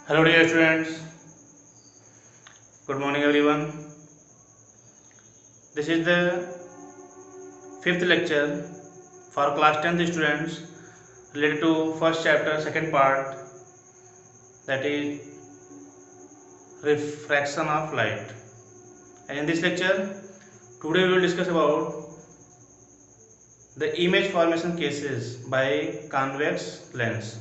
Hello dear students, good morning everyone. This is the fifth lecture for class 10th students related to first chapter second part, that is refraction of light. And in this lecture today we will discuss about the image formation cases by convex lens.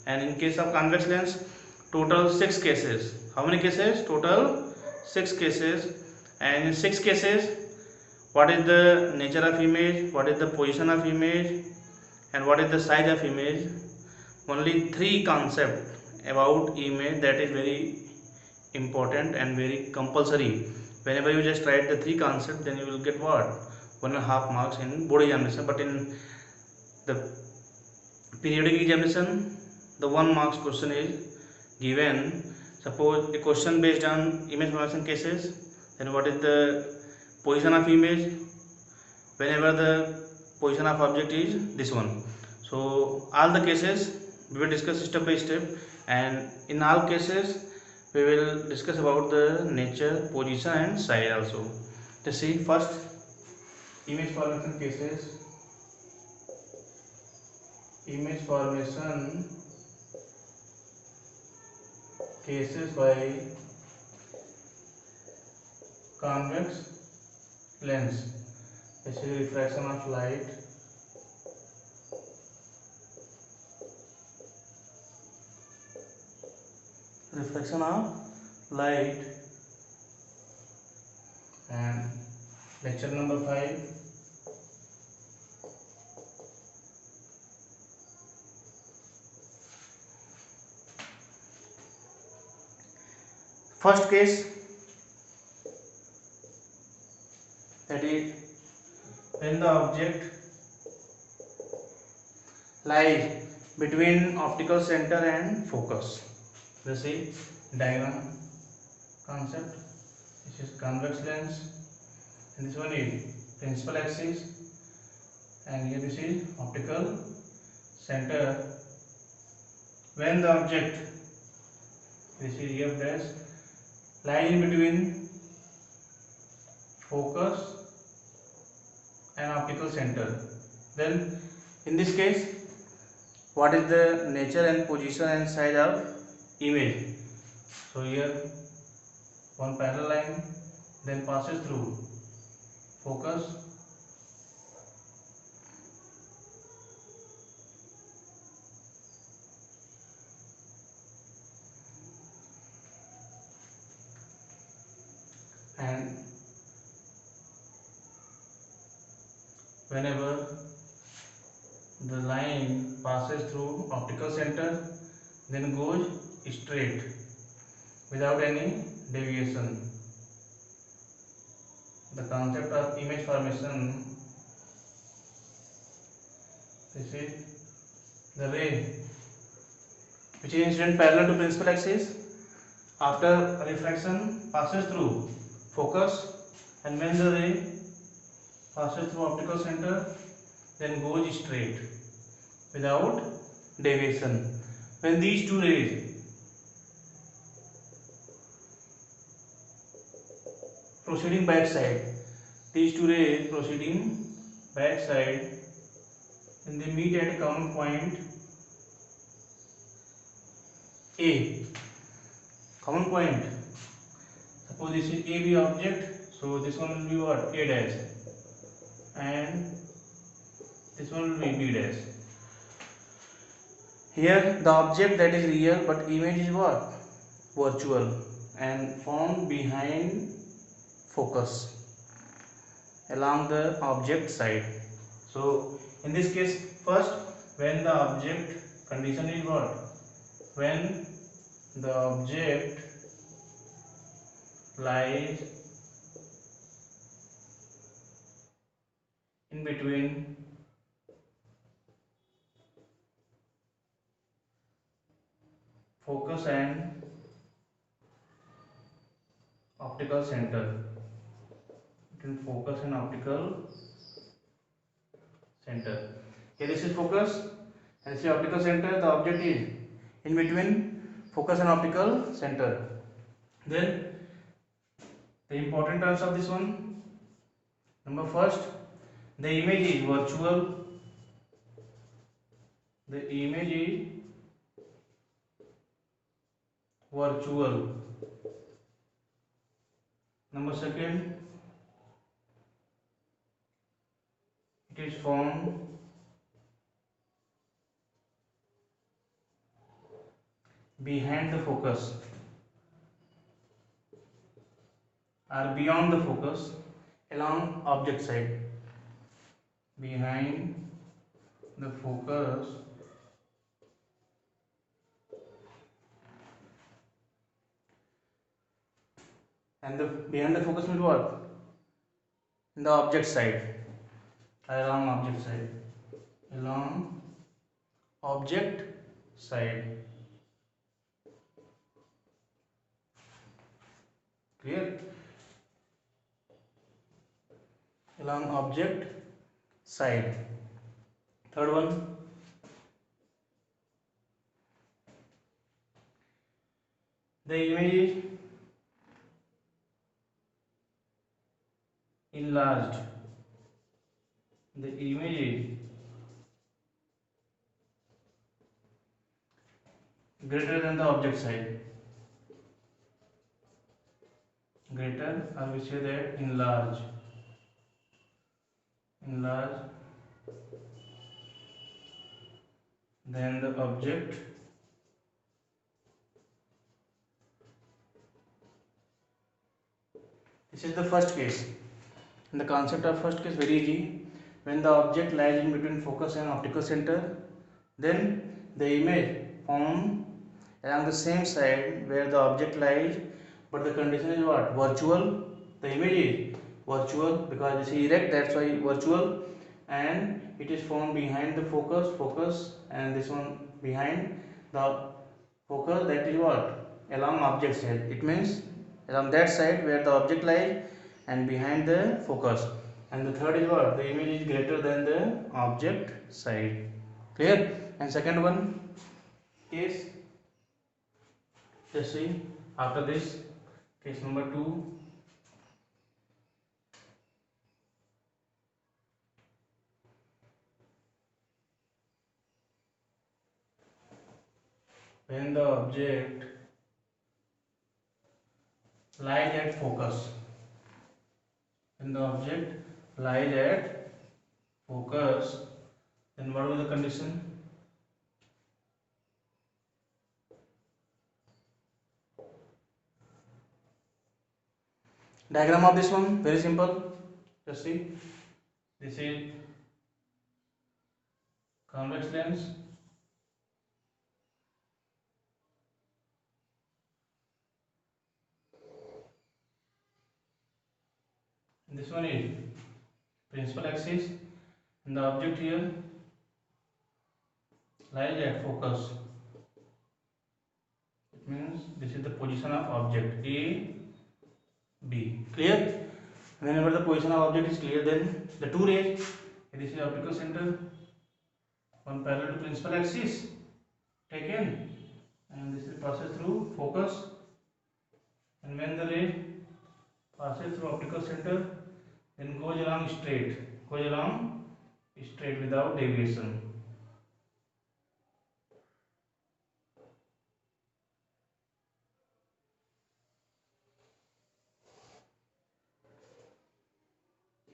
And in case of convex lens, total 6 cases. How many cases? Total 6 cases. And in 6 cases, what is the nature of image, what is the position of image, and what is the size of image. Only 3 concepts about image, that is very important and very compulsory. Whenever you just write the 3 concepts, then you will get what? 1.5 marks in board examination. But in the periodic examination, the 1 marks question is given. Suppose a question based on image formation cases, then what is the position of image whenever the position of object is this one. So all the cases we will discuss step by step, and in all cases we will discuss about the nature, position and size also. Let's see first image formation cases. Image formation cases by convex lens. This is refraction of light. Refraction of light. And lecture number 5. First case, that is when the object lies between optical center and focus. Let's see diagram concept. This is convex lens, and this one is principal axis, and here this is optical center. When the object, this is F dash, lies in between focus and optical center, then in this case what is the nature and position and size of image. So here one parallel line then passes through focus and whenever the line passes through optical center, then goes straight without any deviation. The concept of image formation, this is the ray which is incident parallel to principal axis after refraction passes through focus, and when the ray passes through optical center, then goes straight without deviation. When these two rays proceeding backside, these two rays proceeding backside, and they meet at a common point A. Common point. Suppose this is AB object, so this one will be what? A dash, and this one will be B dash. Here the object that is real, but image is what? Virtual, and found behind focus along the object side. So in this case, first when the object condition is what? When the object lies in between focus and optical center, between focus and optical center. Here this is focus and this is optical center. The object is in between focus and optical center. Then the important terms of this one. Number first, the image is virtual. The image is virtual. Number second, it is formed behind the focus or beyond the focus along object side. Behind the focus and the behind the focus means what? In the object side. Along object side. Along object side. Clear? Along object side. Third one, the image is enlarged. The image is greater than the object side. Greater, or we say that enlarge. Enlarge than the object this is the first case. In the concept of first case, very easy. When the object lies in between focus and optical center, then the image formed along the same side where the object lies, but the condition is what? Virtual. The image is virtual because this is erect, that's why virtual, and it is formed behind the focus, and this one behind the focus, that is what? Along object side. It means along that side where the object lies and behind the focus. And the third is what? The image is greater than the object side. Clear? And second one case, just see after this, case number 2. When the object lies at focus. When the object lies at focus, then what will be the condition? Diagram of this one, very simple. Just see, this is convex lens. This one is principal axis, and the object here lies at focus. It means this is the position of object A, B. Clear? Whenever the position of object is clear, then the two rays, this is optical center, one parallel to principal axis taken, and this is passes through focus, and when the ray passes through optical center, then goes along straight without deviation.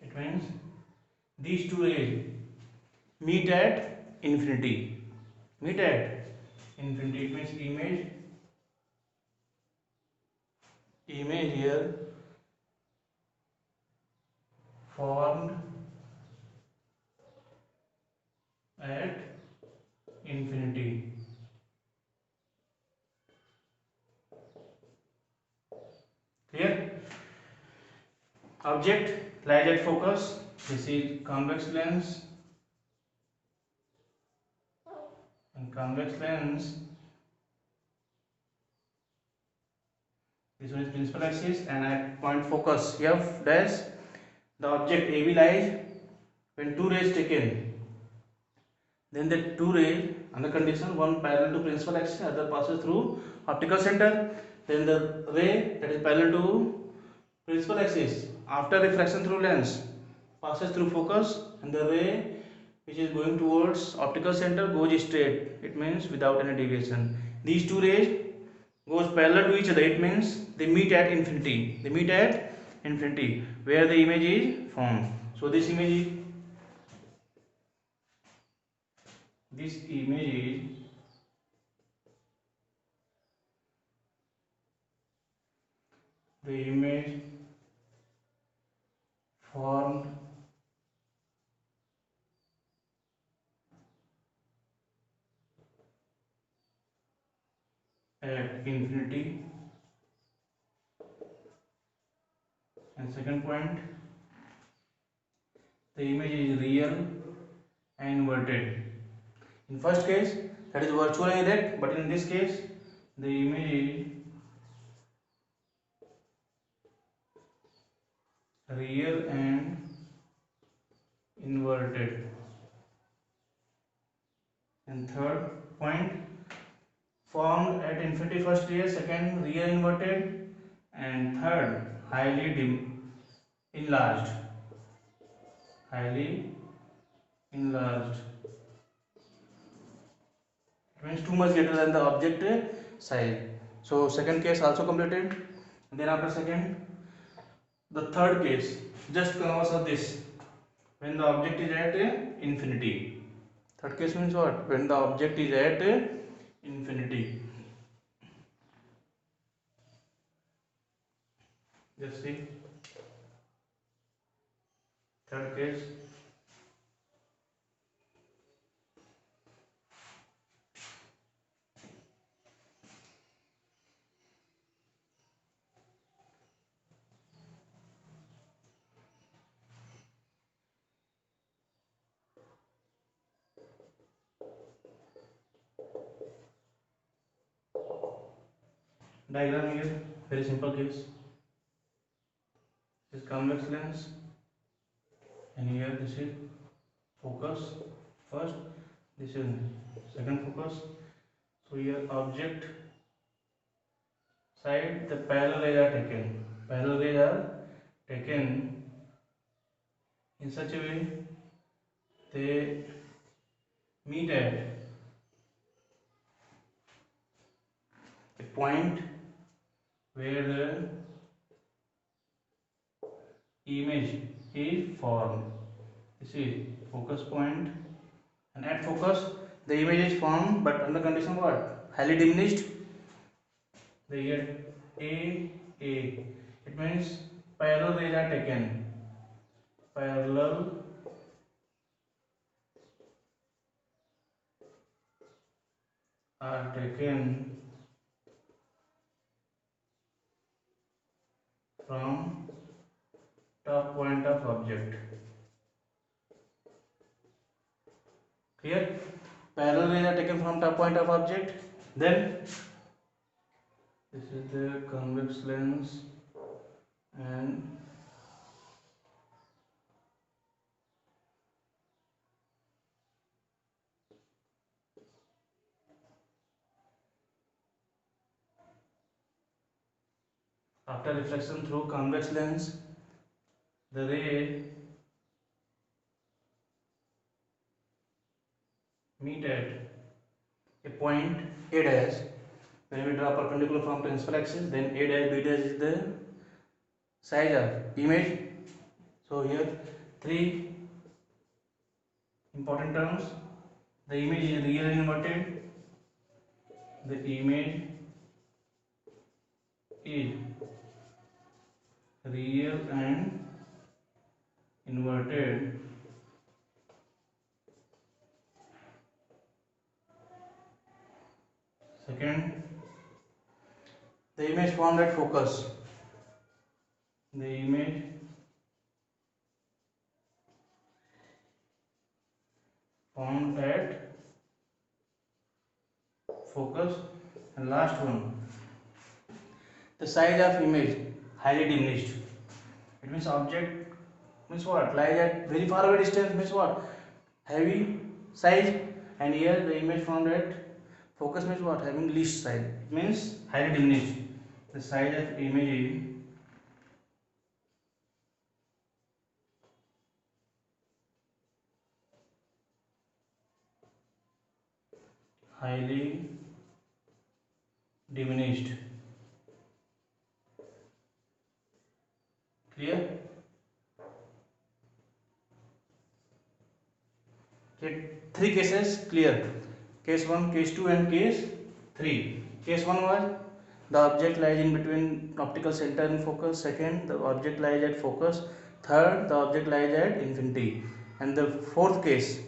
It means these two rays meet at infinity. Meet at infinity. It means image here formed at infinity. Clear? Object lies at focus. This is convex lens, and convex lens, this one is principal axis, and at point focus F dash the object AB lies. When two rays taken, then the two rays Under condition, one parallel to principal axis, other passes through optical center. Then the ray that is parallel to principal axis after refraction through lens passes through focus, and the ray which is going towards optical center goes straight. It means without any deviation. These two rays goes parallel to each other. It means they meet at infinity. They meet at infinity where the image is formed. So this image is the image formed at infinity. And second point, the image is real and inverted. In first case, that is virtual and erect, but in this case, the image is real and inverted. And third point, formed at infinity first real, second real inverted, and third highly enlarged. Highly enlarged. It means too much greater than the object size. So second case also completed. And then after second, the third case, just converse of this, when the object is at infinity. Third case means what? When the object is at infinity. Just see. Third case. Diagram here, very simple case. This is convex lens, and here this is focus first, this is second focus. So here object side, the parallel rays are taken. Parallel rays are taken in such a way they meet at a point where the image is formed. This is focus point, and at focus the image is formed, but under condition what? Highly diminished. The here A. It means parallel rays are taken. Parallel are taken from top point of object. Clear? Parallel rays are taken from top point of object. Then this is the convex lens, and after reflection through convex lens, the ray meet at a point A dash. When we draw perpendicular from principal axis, then A dash B dash is the size of image. So here three important terms. The image is real and inverted. The image is real and inverted. Second, the image formed at focus. The image formed at focus. And last one, the size of image highly diminished. It means object means what? Lies at very far away distance means what? Heavy size, and here the image found at focus means what? Having least size. It means highly diminished. The size of image is highly diminished. Clear? Okay, three cases clear. Case 1, case 2 and case 3. Case 1 was the object lies in between optical center and focus. Second, the object lies at focus. Third, the object lies at infinity. And the fourth case,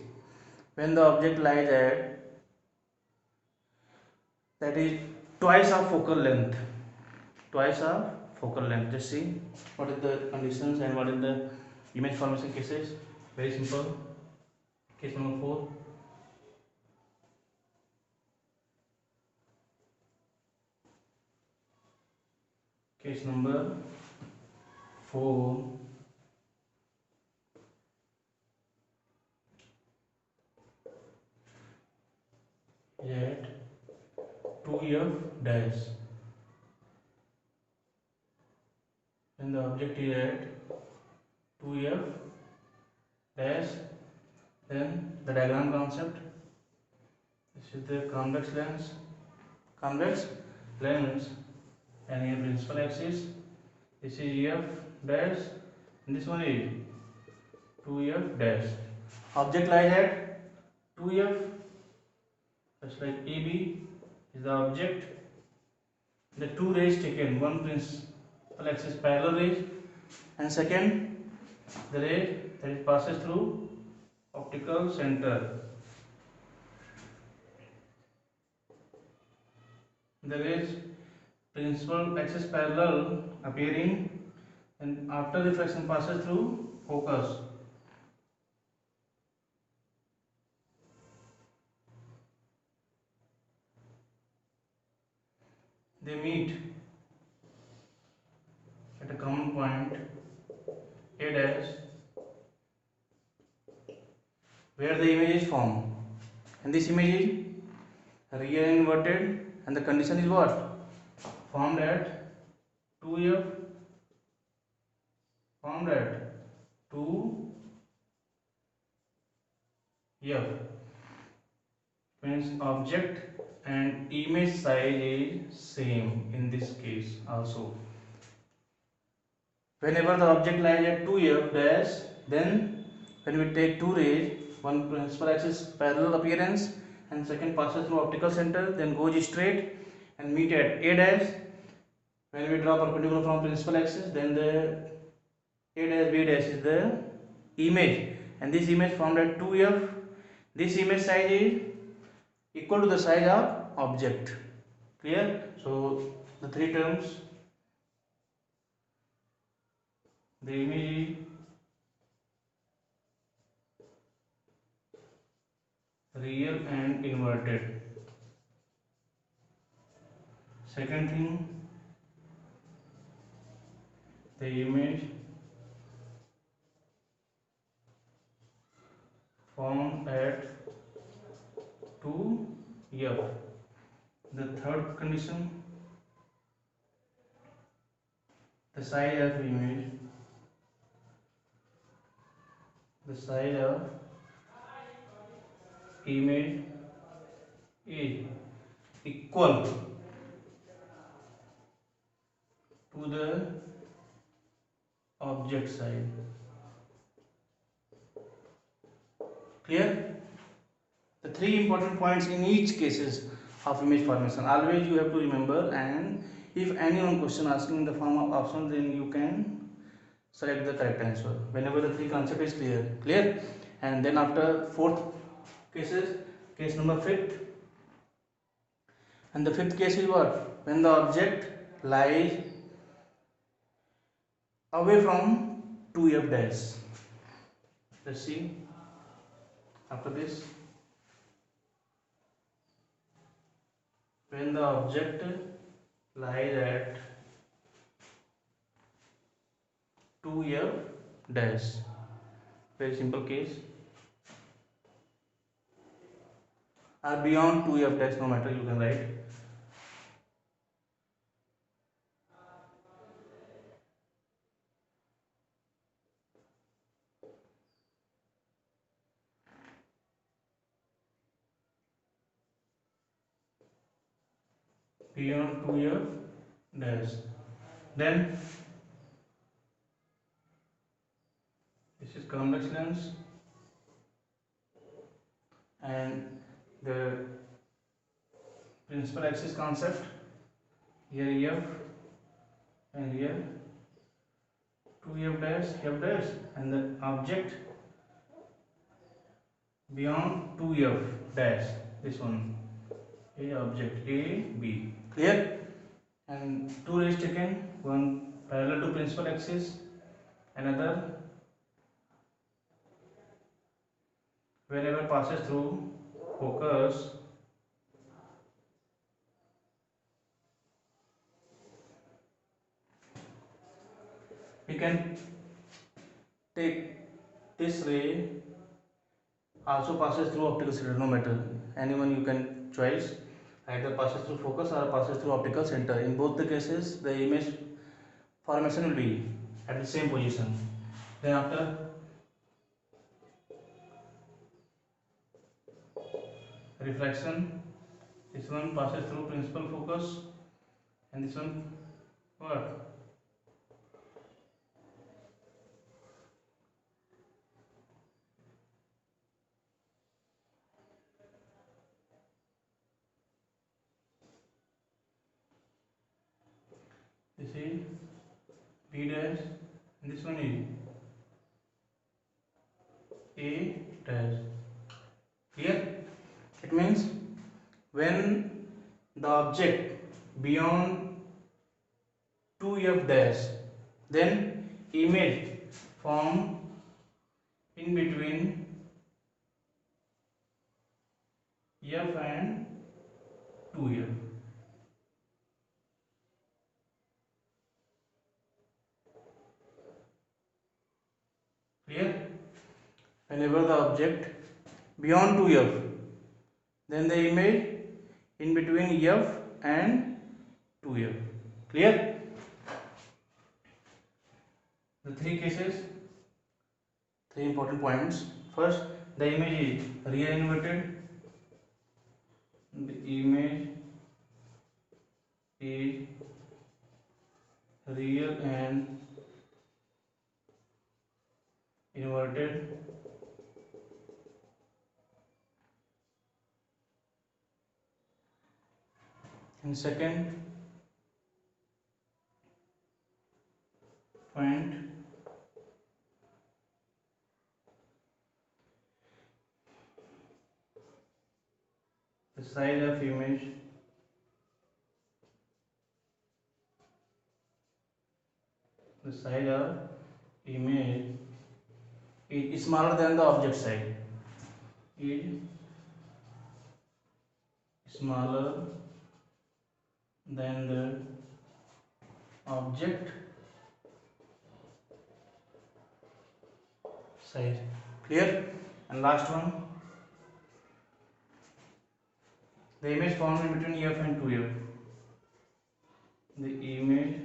when the object lies at, that is twice of focal length. Twice of focal length. Just see what is the conditions and what is the image formation cases. Very simple. Case number 4. Case number 4. At 2f dash, when the object is at 2f dash, then the diagram concept. This is the convex lens, and here principal axis. This is f dash, and this one is 2f dash. Object lies at 2f, just like AB is the object. The two rays taken, one principal axis parallel rays, and second the ray that passes through optical center. The rays principal axis parallel appearing, and after refraction passes through focus. They meet at a common point A dash, where the image is formed, and this image is real and inverted, and the condition is what? Formed at 2f, formed at 2f, means object and image size is same in this case also. Whenever the object lies at 2f dash, then when we take two rays, one principal axis parallel appearance and second passes through optical center, then goes straight and meet at A dash. When we draw perpendicular from principal axis, then the A dash B dash is the image, and this image formed at 2f. This image size is equal to the size of object. Clear? So the three terms, the image is real and inverted. Second thing, the image formed at 2f. The third condition, the size of image, is equal to the object size. Clear? The three important points in each cases of image formation. Always you have to remember, and if any one question asking in the form of option, then you can select the correct answer. Whenever the three concept is clear. And then after fourth cases, case number 5th. And the 5th case is what? When the object lies away from 2f dash. Let's see after this. When the object lies at 2f dash, very simple case. are beyond 2f dash, no matter, you can write beyond 2f dash. Then this is convex lens, and the principal axis concept, here f and here 2f dash, f dash, and the object beyond 2f dash, this one is object a b. Clear? And two rays taken, one parallel to principal axis, another whenever passes through focus, we can take this ray also passes through optical center, no matter, anyone you can choose, either passes through focus or passes through optical center. In both the cases the image formation will be at the same position. Then after reflection, this one passes through principal focus and this one what? This is B dash and this one is A dash. Clear? It means when the object beyond 2f dash, then image form in between f and 2f. Clear? Whenever the object beyond 2f, then the image in between f and 2f. Clear? The three cases, three important points. First, the image is real inverted. The image is real and inverted. And second point, the size of image is smaller than the object size, is smaller than the object size. Clear? And last one, the image formed in between f and 2f. The image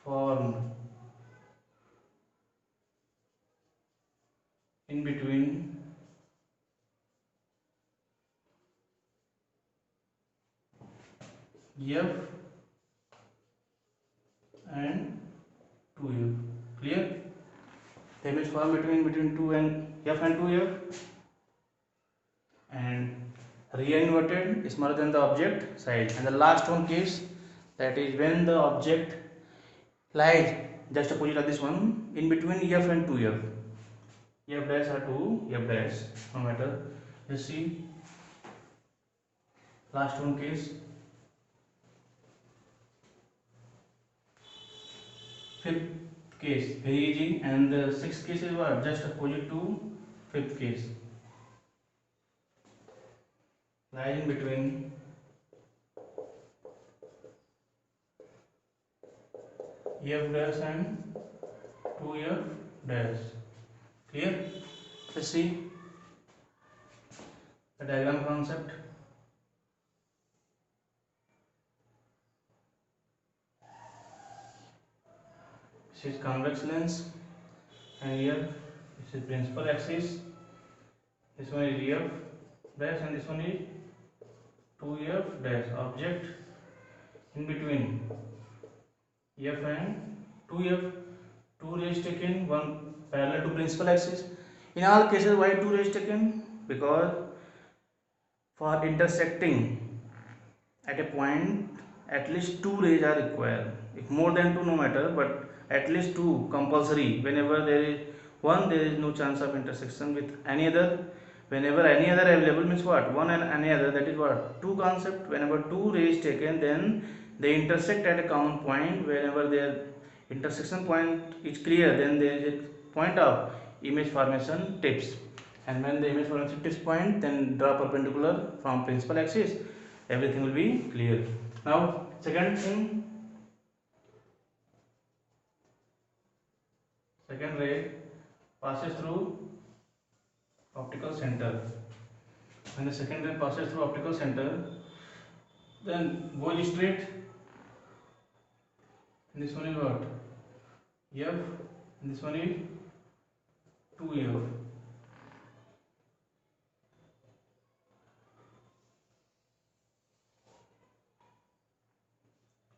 formed in between f and 2f. Clear? The image formed between 2 and f and 2f, and real inverted is smaller than the object size. And the last one case, that is when the object lies just opposite of this one, in between f and 2f. F dash or 2f dash, no matter. Just see last one case. Fifth case very easy, and the sixth case is what? Just opposite to fifth case. Lies in between f dash and 2f dash. Clear? Let's see. the diagram concept. This is convex lens, and here this is principal axis. This one is EF dash and this one is 2F dash. Object in between F and 2F. Two rays taken, one parallel to principal axis. In all cases, why two rays taken? Because for intersecting at a point, at least two rays are required. If more than two, no matter, but at least two compulsory. Whenever there is one, there is no chance of intersection with any other. Whenever any other available means what? One and any other, that is what? Two concept. Whenever two rays taken, then they intersect at a common point. Whenever their intersection point is clear, then there is a point of image formation tips. And when the image formation tips point, then draw perpendicular from principal axis. Everything will be clear. Now, second thing, second ray passes through optical center. When the second ray passes through optical center, then goes straight. And this one is what? F. And this one is 2F.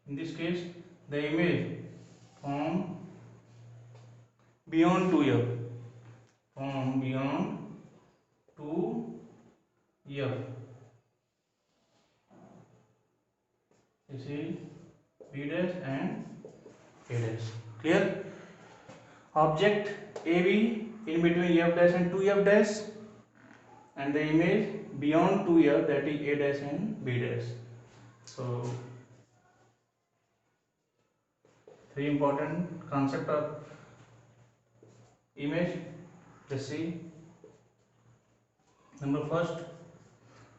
In this case, the image form beyond 2F. Form beyond 2F. This is B dash and A dash. Clear? Object AB in between F dash and 2F dash, and the image beyond 2F, that is A dash and B dash. So, three important concept of image. Let's see. Number first,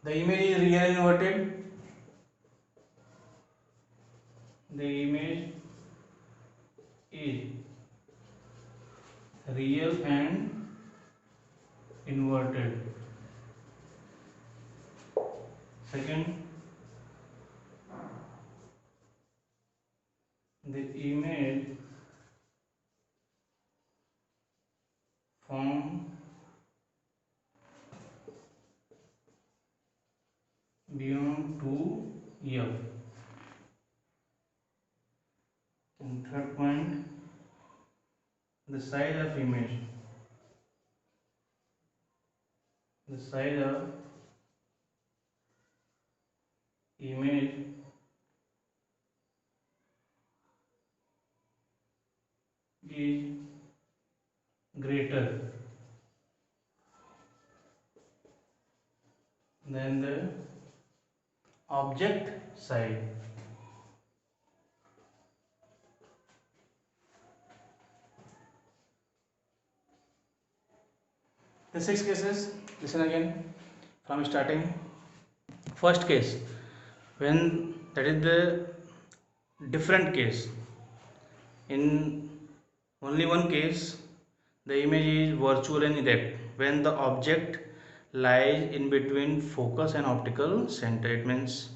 the image is real and inverted. The image is real and inverted. Second, the image form beyond 2F. And third point, the size of image. The size of image is greater than the object size. The 6 cases, listen again from starting. First case, when that is the different case. In only one case, the image is virtual and erect when the object lies in between focus and optical center. It means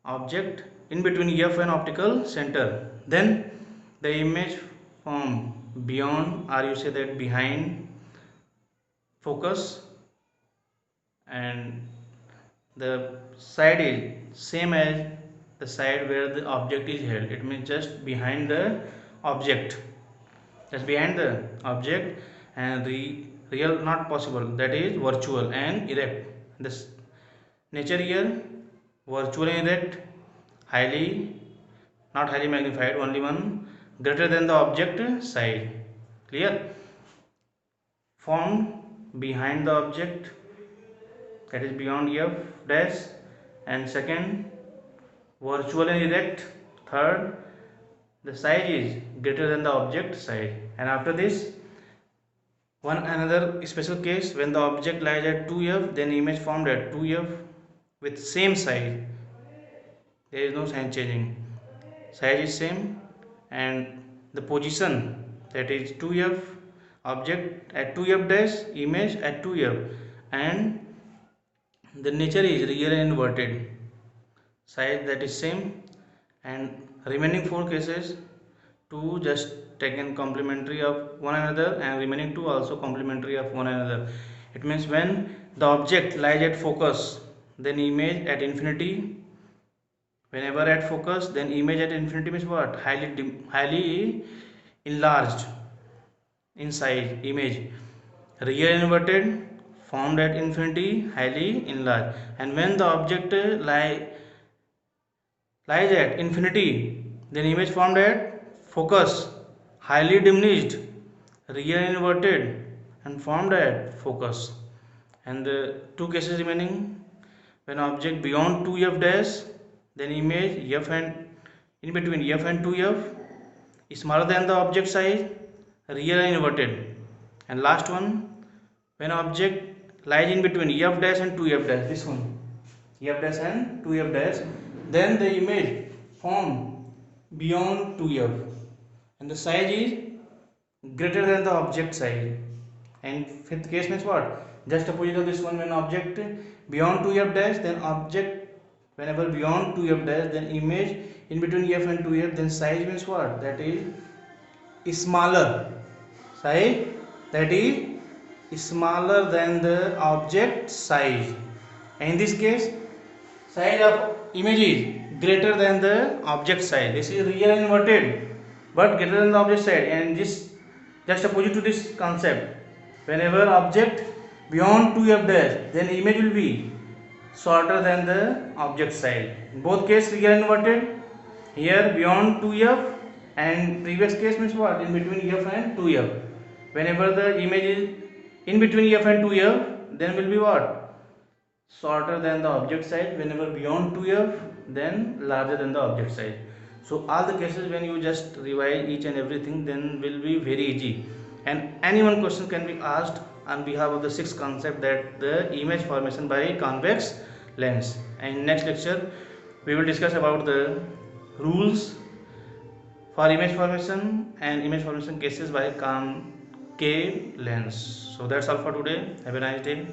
object in between F and optical center. Then the image form beyond, or you say that behind focus, and the side is same as the side where the object is held. It means just behind the object, just behind the object, and real not possible, that is virtual and erect. This nature here, virtual and erect, highly, not highly magnified, only one, greater than the object side. Clear? Formed behind the object, that is beyond F dash, and second, virtual and erect. Third, the size is greater than the object size. And after this, one another special case, when the object lies at 2F, then image formed at 2F with same size. There is no sign changing. Size is same, and the position, that is 2F, object at 2F dash, image at 2F, and the nature is real and inverted, size that is same, and remaining 4 cases, 2 just taken complementary of one another and remaining 2 also complementary of one another. It means when the object lies at focus, then image at infinity. Whenever at focus, then image at infinity means what? Highly enlarged in size image. Real inverted, formed at infinity, highly enlarged. And when the object lies at infinity, then image formed at focus, highly diminished, real inverted, and formed at focus. And the 2 cases remaining, when object beyond 2f dash, then image f and in between f and 2f is smaller than the object size, real and inverted. And last one, when object lies in between f dash and 2f dash, this one, f dash and 2f dash, then the image formed beyond 2f and the size is greater than the object size. And fifth case means what? Just opposite of this one, when object beyond 2f dash, then object whenever beyond 2f dash, then image in between f and 2f, then size means what? That is smaller. Size that is smaller than the object size. And in this case, size of image is greater than the object size. This is real and inverted, but greater than the object size. And this just opposite to this concept. Whenever object beyond 2f dash, then image will be shorter than the object size. In both cases, real and inverted. Here beyond 2f, and previous case means what? In between f and 2f. Whenever the image is in between f and 2f, then will be what? Shorter than the object size. Whenever beyond 2f, then larger than the object size. So all the cases, when you just revise each and everything, then will be very easy. And any one question can be asked on behalf of the sixth concept, that the image formation by convex lens. And next lecture we will discuss about the rules for image formation and image formation cases by concave lens. So that's all for today. Have a nice day.